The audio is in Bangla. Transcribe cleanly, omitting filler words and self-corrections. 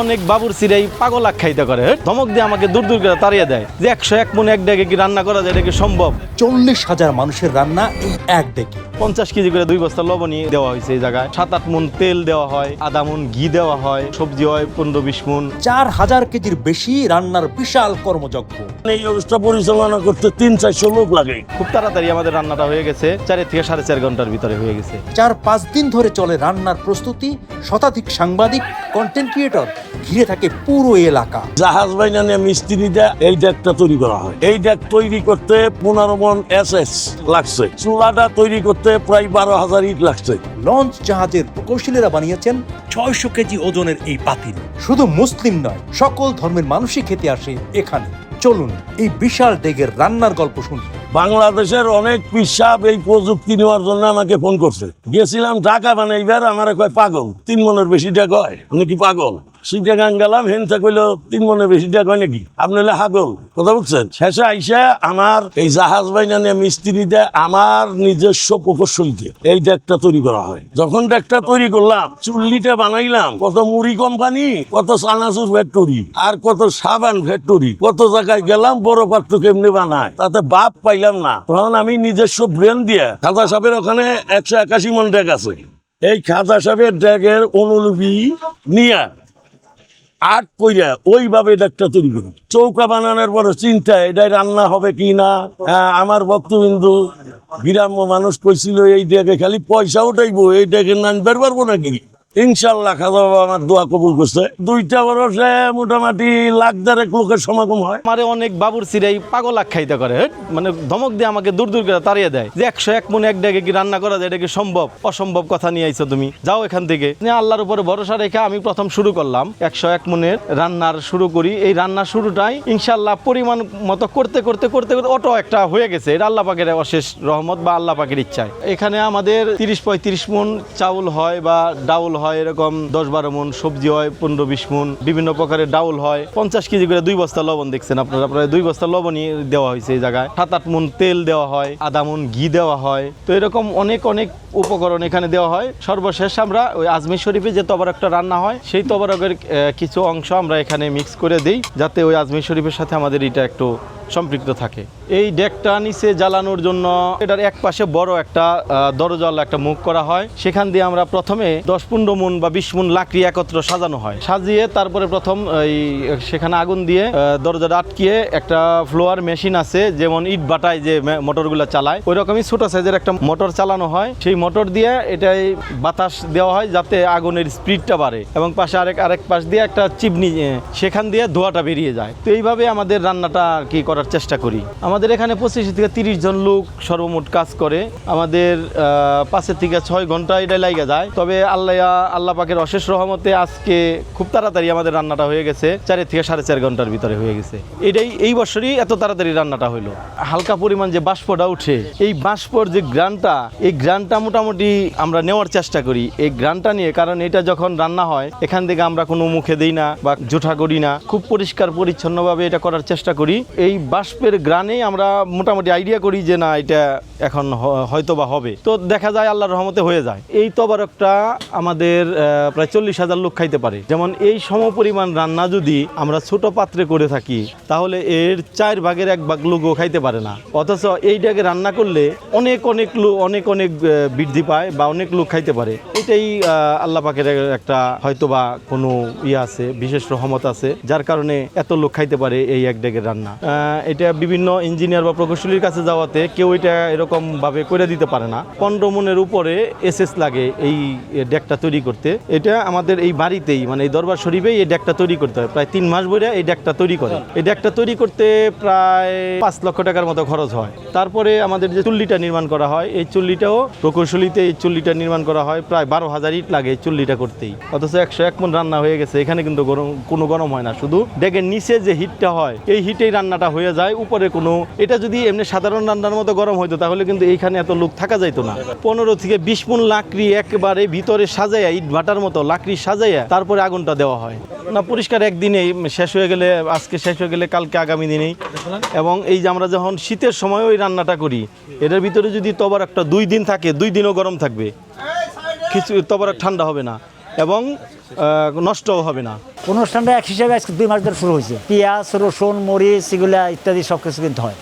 অনেক বাবুর্চিরাই পাগল আখ্যায়িত করে, ধমক দিয়ে আমাকে দূর দূর করে তাড়িয়ে দেয় যে 101 মণ এক ডেকে কি রান্না করা যায়, এটা কি সম্ভব? 40,000 মানুষের রান্না এই এক ডেকে। 50 কেজি করে 2 বস্তা লবণী দেওয়া হয়েছে এই জায়গায়, 7-8 মণ তেল দেওয়া হয়, আধা মণ ঘি দেওয়া হয়, সবজি হয় 15-20 মণ। 4,000 কেজির বেশি রান্নার বিশাল কর্মযজ্ঞ। এই অবস্থা পরিচালনা করতে 3-400 লোক লাগে। খুব তাড়াতাড়ি আমাদের রান্নাটা হয়ে গেছে, 4 থেকে 4.5 ঘন্টার ভিতরে হয়ে গেছে। 4-5 দিন ধরে চলে রান্নার প্রস্তুতি। শতাধিক সাংবাদিক, কন্টেন্ট ক্রিয়েটর ঘিরে থাকে পুরো এলাকা। জাহাজ বাইনা নিয়ে মিস্ত্রিতে এই ডেকটা তৈরি করা হয়। এই ডেক তৈরি করতে 15 মণ এসএস লাগছে। চুলাটা তৈরি করতে প্রায় 12,000 ইট লাগছে। লঞ্চ জাহাজের প্রকৌশলীরা বানিয়েছেন 600 কেজি ওজনের এই পাতিল। শুধু মুসলিম নয়, সকল ধর্মের মানুষই খেতে আসে এখানে। চলুন এই বিশাল ডেকের রান্নার গল্প শুনি। বাংলাদেশের অনেক পিসাব এই প্রযুক্তি নেওয়ার জন্য আমাকে ফোন করছে। গেছিলাম ঢাকা বানাইবার, আমার কয় পাগল, 3 মণের বেশি টাকা হয়, উনি কি পাগল? সিটাগাং গেলাম, হেনসা কইল 3 মণের বেশি টাকা হয় নাকি, আপনি হলে হাগল, কথা বুঝছেন? শেষে আইসা আমার এই জাহাজ বাইনা নিয়ে মিস্ত্রিতে আমার নিজস্ব প্রকৌশলীতে এই ডেকটা তৈরি করা হয়। যখন ডেকটা তৈরি করলাম, চুল্লিটা বানাইলাম, কত মুড়ি কোম্পানি, কত চানাচুর ফ্যাক্টরি, আর কত সাবান ফ্যাক্টরি, কত জায়গায় গেলাম, বড় পাত্র কেমনি বানায়, তাতে বাপ পাইলাম না। তখন আমি নিজস্ব ব্রেন দিয়ে, খাজা সাহেবের ওখানে 181 মণ ডেক আছে, এই খাজা সাহেবের ডেকের অনুলিপি নিয়ে আট কইরা ওইভাবে ডেকটা তৈরি করি। চৌকা বানানোর পরে চিন্তা এটাই রান্না হবে কি না। আমার ভক্তবিন্দু গ্রাম্য মানুষ কইছিল এই ডেকে খালি পয়সা উঠাইবো, এই ডেকে নাম বের পারবো নাকি। ইনশাল্লাহ খাজা বাবা আমার দোয়া কবুল করছে। 2টা বরসে মোটামুটি 1,00,000 লোকের সমাগম হয়। আমারে অনেক বাবুর্চিরাই পাগল আখ্যায়িত করে, মানে ধমক দিয়ে আমাকে দূর দূর করে তাড়িয়ে দেয় যে 101 মণ এক ডেকে কি রান্না করা যায়, এটা কি সম্ভব? অসম্ভব কথা নিয়ে আইছো তুমি, যাও এখান থেকে। আল্লাহর উপরে ভরসা রেখে আমি প্রথম শুরু করলাম 101 মণের রান্নার শুরু করি। এই রান্নার শুরুটাই ইনশাল্লাহ পরিমাণ মতো করতে করতে করতে করতে অটো একটা হয়ে গেছে। এটা আল্লাহ পাকের অশেষ রহমত বা আল্লাহ পাকের ইচ্ছায়। এখানে আমাদের 30-35 মণ চাউল হয় বা ডাউল হয়, এরকম 10-12 মণ সবজি হয়, 15-20 মণ বিভিন্ন প্রকারের ডাউল হয়, 50 কেজি করে 2 বস্তা লবণ দেখছেন আপনারা, প্রায় 2 বস্তা লবণই দেওয়া হয়েছে এই জায়গায়, 7-8 মণ তেল দেওয়া হয়, আধা মণ ঘি দেওয়া হয়। তো এরকম অনেক অনেক উপকরণ এখানে দেওয়া হয়। সর্বশেষ আমরা ওই আজমির শরীফে যে তবারকটা রান্না হয়, সেই তবারকের কিছু অংশ আমরা এখানে মিক্স করে দিই, যাতে ওই আজমির শরীফের সাথে আমাদের এটা একটু সম্পৃক্ত থাকে। এই ডেকটা নিচে জ্বালানোর জন্য এটার এক পাশে বড় একটা দরজাওয়ালা একটা মুখ করা হয়। সেখান দিয়ে আমরা প্রথমে 10-15 মণ বা 20 মণ লাকড়ি একত্র সাজানো হয়, সাজিয়ে তারপরে প্রথম সেখানে আগুন দিয়ে দরজাটা আটকিয়ে একটা ফ্লোয়ার মেশিন আছে, যেমন ইট বাটায় যে মোটরগুলো চালায়, ওই রকমই ছোট সাইজের একটা মোটর চালানো হয়। সেই মোটর দিয়ে এটাই বাতাস দেওয়া হয় যাতে আগুনের স্পিডটা বাড়ে, এবং পাশে আরেক পাশ দিয়ে একটা চিমনি, সেখান দিয়ে ধোঁয়াটা বেরিয়ে যায়। তো এইভাবে আমাদের রান্নাটা আর কি করার চেষ্টা করি। আমাদের এখানে 25 থেকে 30 জন লোক সর্বমোট কাজ করে। আমাদের 5 থেকে 6 ঘন্টা এটা লাগা যায়। তবে আল্লাহ পাকের অশেষ রহমতে আজকে খুব তাড়াতাড়ি আমাদের রান্নাটা হয়ে গেছে, 4 থেকে 4.5 ঘন্টার ভিতরে হয়ে গেছে। এই বছরই এত তাড়াতাড়ি রান্নাটা হইলো। হালকা পরিমাণ যে বাষ্পটা উঠে, এই বাষ্পর যে গ্রানটা, এই গ্রানটা মোটামুটি আমরা নেওয়ার চেষ্টা করি এই গ্রানটা নিয়ে, কারণ এটা যখন রান্না হয় এখান থেকে আমরা কোনো মুখে দিই না বা জোঠা করি না, খুব পরিষ্কার পরিচ্ছন্নভাবে এটা করার চেষ্টা করি। এই বাষ্পের গ্রানে আমরা মোটামুটি আইডিয়া করি যে না, এটা এখন হয়তো বা হবে। তো দেখা যায় আল্লাহর রহমতে হয়ে যায়। এই তবারকটা আমাদের প্রায় 40,000 লোক খাইতে পারে। যেমন এই সমপরিমাণ রান্না যদি আমরা ছোট পাত্রে করে থাকি, তাহলে এর 4 ভাগের 1 ভাগ লোকও খাইতে পারে না। অথচ এইটাকে রান্না করলে অনেক অনেক বৃদ্ধি পায় বা অনেক লোক খাইতে পারে। এটাই আল্লাহ পাকের একটা হয়তো বা কোনো আছে, বিশেষ রহমত আছে, যার কারণে এত লোক খাইতে পারে এই এক ডেকের রান্না। এটা বিভিন্ন ইঞ্জিনিয়ার বা প্রকৌশলীর কাছে যাওয়াতে কেউ এটা এরকম ভাবে করে দিতে পারে না। 15 মণের উপরে এসএস লাগে এই ডেকটা তৈরি করতে। এটা আমাদের এই বাড়িতেই, মানে এই দরবার শরীফেই এই ডেকটা তৈরি করতে হয়। প্রায় 3 মাস ধরে এই ডেকটা তৈরি করে। এই ডেকটা তৈরি করতে প্রায় 5 লক্ষ টাকার মতো খরচ হয়। তারপরে আমাদের যে চুল্লিটা নির্মাণ করা হয়, এই চুল্লিটাও প্রকৌশলীতে এই চুল্লিটা নির্মাণ করা হয়, প্রায় 12,000 ইট লাগে এই চুল্লিটা করতেই। অথচ 101 মণ রান্না হয়ে গেছে। এখানে কিন্তু কোনো গরম হয় না, শুধু ডেকের নিচে যে হিটটা হয় এই হিটেই রান্নাটা হয়ে যায়। উপরে কোনো, এটা যদি এমনি সাধারণ রান্নার মতো গরম হইতো তাহলে কিন্তু এইখানে এত লোক থাকা যাইতো না। 15 থেকে 20 মণ লাকড়ি একেবারে ভিতরে সাজাইয়া, ইট ভাটার মতো লাকড়ি সাজাইয়া তারপরে আগুনটা দেওয়া হয় না। পরিষ্কার একদিনেই শেষ হয়ে গেলে, আজকে শেষ হয়ে গেলে কালকে আগামী দিনেই। এবং এই যে আমরা যখন শীতের সময় ওই রান্নাটা করি, এটার ভিতরে যদি তবার একটা 2 দিন থাকে, 2 দিনও গরম থাকবে, কিছু তবার ঠান্ডা হবে না। এবং নষ্টও হবে না। অনুষ্ঠানটা এক হিসাবে আজকে 2 মাস ধরে শুরু হয়েছে। পেঁয়াজ, রসুন, মরিচ এগুলা ইত্যাদি সব কিছু কিন্তু হয়।